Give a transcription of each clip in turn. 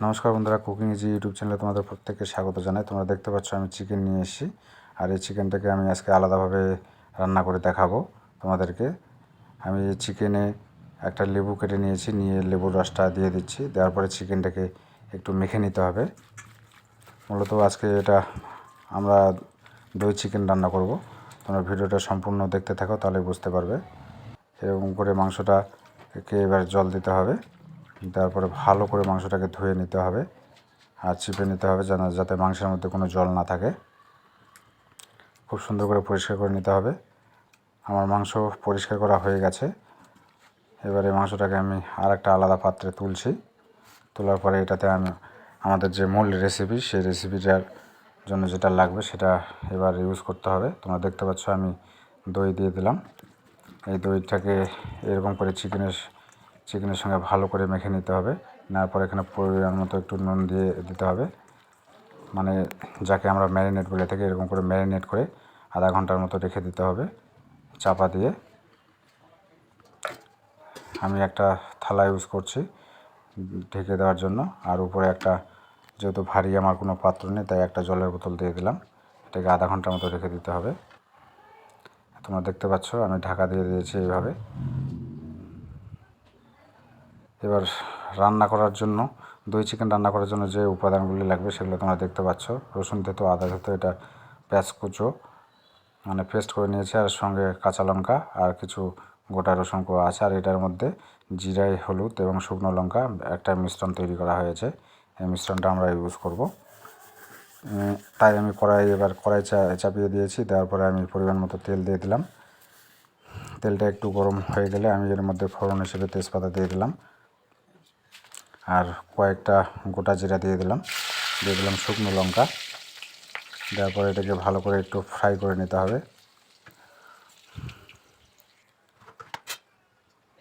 নমস্কার বন্ধুরা, cooking easy YouTube চ্যানেলে তোমাদের প্রত্যেককে স্বাগত জানাই। তোমরা দেখতে পাচ্ছ আমি চিকেন নিয়ে এসেছি, আর এই চিকেনটাকে আমি আজকে আলাদাভাবে রান্না করে দেখাবো তোমাদেরকে। আমি চিকেনে একটা লেবু কেটে নিয়েছি, নিয়ে লেবুর রসটা দিয়ে দিচ্ছি। দেওয়ার পরে চিকেনটাকে একটু মেখে নিতে হবে। মূলত আজকে এটা আমরা দই চিকেন রান্না করব। তোমরা ভিডিওটা সম্পূর্ণ দেখতে থাকো, তাহলে বুঝতে পারবে। এরকম করে মাংসটাকে এবার জল দিতে হবে। তারপরে ভালো করে মাংসটাকে ধুয়ে নিতে হবে আর চিপে নিতে হবে, যাতে মাংসের মধ্যে কোনো জল না থাকে। খুব সুন্দর করে পরিষ্কার করে নিতে হবে। আমার মাংস পরিষ্কার করা হয়ে গেছে। এবারে মাংসটাকে আমি আর একটা আলাদা পাত্রে তুলছি। তোলার পরে এটাতে আমি আমাদের যে মূল রেসিপি, সেই রেসিপিটার জন্য যেটা লাগবে সেটা এবার ইউজ করতে হবে। তোমরা দেখতে পাচ্ছ আমি দই দিয়ে দিলাম। এই দইটাকে এরকম করে চিকেনের সঙ্গে ভালো করে মেখে নিতে হবে। নেওয়ার পর এখানে পরিমাণ মতো একটু নুন দিয়ে দিতে হবে, মানে যাকে আমরা ম্যারিনেট বলে থাকি। এরকম করে ম্যারিনেট করে আধা ঘন্টার মতো রেখে দিতে হবে চাপা দিয়ে। আমি একটা থালা ইউজ করছি ঢেকে দেওয়ার জন্য, আর উপরে একটা, যেহেতু ভারী আমার কোনো পাত্র নেই, তাই একটা জলের বোতল দিয়ে দিলাম। এটাকে আধা ঘন্টার মতো রেখে দিতে হবে। তোমরা দেখতে পাচ্ছ আমি ঢাকা দিয়ে দিয়েছি এইভাবে। এবার রান্না করার জন্য, দই চিকেন রান্না করার জন্য যে উপাদানগুলি লাগবে সেগুলো তোমরা দেখতে পাচ্ছ। রসুন থেতো, আদা থেতো, এটা পেঁয়াজ কুচো মানে পেস্ট করে নিয়েছি, আর সঙ্গে কাঁচা লঙ্কা আর কিছু গোটা রসুন কোয়া আছে। আর এটার মধ্যে জিরাই, হলুদ এবং শুকনো লঙ্কা একটা মিশ্রণ তৈরি করা হয়েছে। এই মিশ্রণটা আমরা ইউজ করব। তাই আমি কড়াই চাপিয়ে দিয়েছি। দেওয়ার পরে আমি পরিমাণ মতো তেল দিয়ে দিলাম। তেলটা একটু গরম হয়ে গেলে আমি এর মধ্যে ফোড়ন হিসেবে তেজপাতা দিয়ে দিলাম, আর কয়েকটা গোটা জিরা দিয়ে দিলাম শুকনো লঙ্কা। দেওয়ার পরে এটাকে ভালো করে একটু ফ্রাই করে নিতে হবে।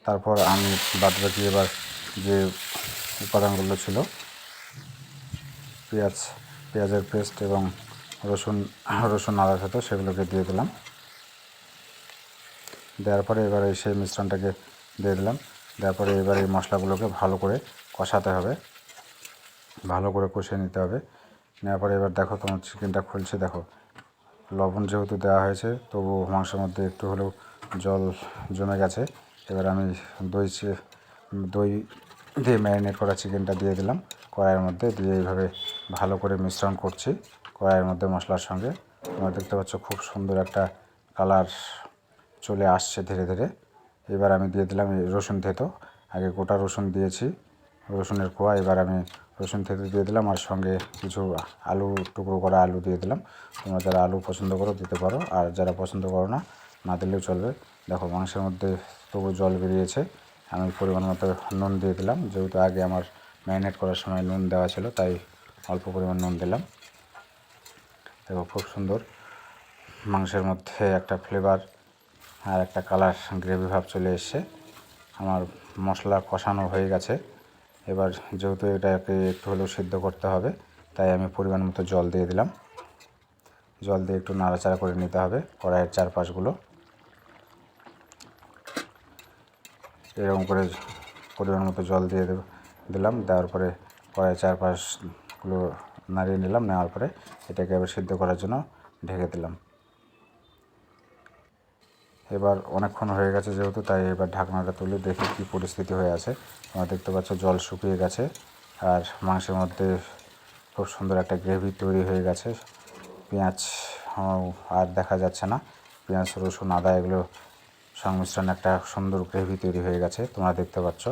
তারপর আমি বাদবাকি এবার যে উপাদানগুলো ছিল, পেঁয়াজের পেস্ট এবং রসুন আদা থেতো, সেগুলোকে দিয়ে দিলাম। দেওয়ার পরে এবার সেই মিশ্রণটাকে দিয়ে দিলাম। দেওয়ার পরে এবার এই মশলাগুলোকে ভালো করে কষাতে হবে, ভালো করে কষিয়ে নিতে হবে। নেওয়ার পরে এবার দেখো তোমার চিকেনটা খুলছে, দেখো লবণ যেহেতু দেওয়া হয়েছে, তবু মাংসের মধ্যে একটু হলেও জল জমে গেছে। এবার আমি দই দিয়ে ম্যারিনেট করা চিকেনটা দিয়ে দিলাম কড়াইয়ের মধ্যে, দিয়ে এইভাবে ভালো করে মিশ্রণ করছি কড়াইয়ের মধ্যে মশলার সঙ্গে। তোমরা দেখতে পাচ্ছ খুব সুন্দর একটা কালার চলে আসছে ধীরে ধীরে। এবার আমি দিয়ে দিলাম এই রসুন থেতো। আগে গোটা রসুন দিয়েছি, রসুনের কোয়া। এবার আমি রসুন থেতো দিয়ে দিলাম, আর সঙ্গে কিছু টুকরো করা আলু দিয়ে দিলাম। তোমরা যারা আলু পছন্দ করো দিতে পারো, আর যারা পছন্দ করো না দিলেও চলবে। দেখো মাংসের মধ্যে তবু জল বেরিয়েছে। আমি পরিমাণ মতো নুন দিয়ে দিলাম, যেহেতু আগে আমার ম্যারিনেট করার সময় নুন দেওয়া ছিল, তাই অল্প পরিমাণ নুন দিলাম। দেখো খুব সুন্দর মাংসের মধ্যে একটা ফ্লেভার আর একটা কালার, গ্রেভি ভাব চলে এসছে। আমার মশলা কষানো হয়ে গেছে। এবার যেহেতু এটাকে একটু হলেও সিদ্ধ করতে হবে, তাই আমি পরিমাণ মতো জল দিয়ে দিলাম। জল দিয়ে একটু নাড়াচাড়া করে নিতে হবে কড়াইয়ের চারপাশগুলো। এরকম করে পরিমাণ মতো জল দিয়ে দিলাম। দেওয়ার পরে কড়াইয়ের চারপাশগুলো নাড়িয়ে নিলাম। নেওয়ার পরে এটাকে এবার সিদ্ধ করার জন্য ঢেকে দিলাম। এবার অনেকক্ষণ হয়ে গেছে যেহেতু, তাই এবার ঢাকনাটা তুলে দেখি কী পরিস্থিতি হয়ে আছে। তোমরা দেখতে পাচ্ছ জল শুকিয়ে গেছে, আর মাংসের মধ্যে খুব সুন্দর একটা গ্রেভি তৈরি হয়ে গেছে। পেঁয়াজ আর দেখা যাচ্ছে না, পেঁয়াজ, রসুন, আদা এগুলো সংমিশ্রণে একটা সুন্দর গ্রেভি তৈরি হয়ে গেছে, তোমরা দেখতে পাচ্ছ।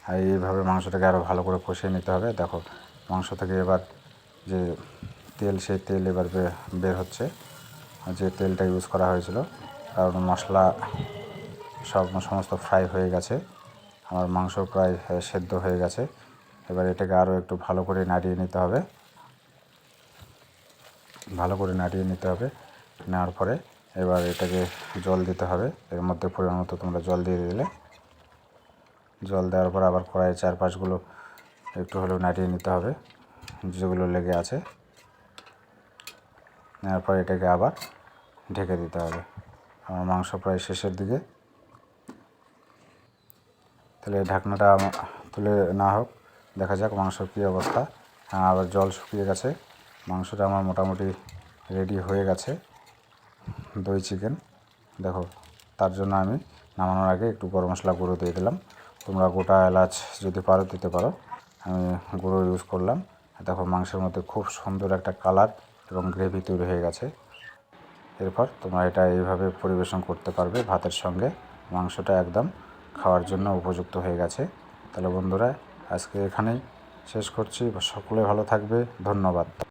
আর এইভাবে মাংসটাকে আরও ভালো করে কষিয়ে নিতে হবে। দেখো মাংস থেকে এবার যে তেল, সেই তেল এবার বের হচ্ছে, যে তেলটা ইউজ করা হয়েছিল। কারণ মশলা সমস্ত ফ্রাই হয়ে গেছে, আমার মাংস প্রায় সেদ্ধ হয়ে গেছে। এবার এটাকে আরও একটু ভালো করে নাড়িয়ে নিতে হবে। নেওয়ার পরে এবার এটাকে জল দিতে হবে। এর মধ্যে পরিমাণ মতো তোমরা জল দিয়ে দিলে। জল দেওয়ার পর আবার কড়াইয়ের চারপাশগুলো একটু হলেও নাড়িয়ে নিতে হবে, যেগুলো লেগে আছে। নেওয়ার পর এটাকে আবার ঢেকে দিতে হবে। আমার মাংস প্রায় শেষের দিকে, তাহলে ঢাকনাটা তুলে না হোক, দেখা যাক মাংসর কী অবস্থা। হ্যাঁ, আবার জল শুকিয়ে গেছে, মাংসটা আমার মোটামুটি রেডি হয়ে গেছে। দই চিকেন দেখো, তার জন্য আমি নামানোর আগে একটু গরম মশলা গুঁড়ো দিয়ে দিলাম। তোমরা গোটা এলাচ যদি পারো দিতে পারো, আমি গুঁড়ো ইউজ করলাম। দেখো মাংসের মধ্যে খুব সুন্দর একটা কালার এবং গ্রেভি তৈরি হয়ে গেছে। এরপর তোমরা এটা এইভাবে পরিবেশন করতে পারবে ভাতের সঙ্গে। মাংসটা একদম খাওয়ার জন্য উপযুক্ত হয়ে গেছে। তাহলে বন্ধুরা, আজকে এখানেই শেষ করছি। সকলে ভালো থাকবে, ধন্যবাদ।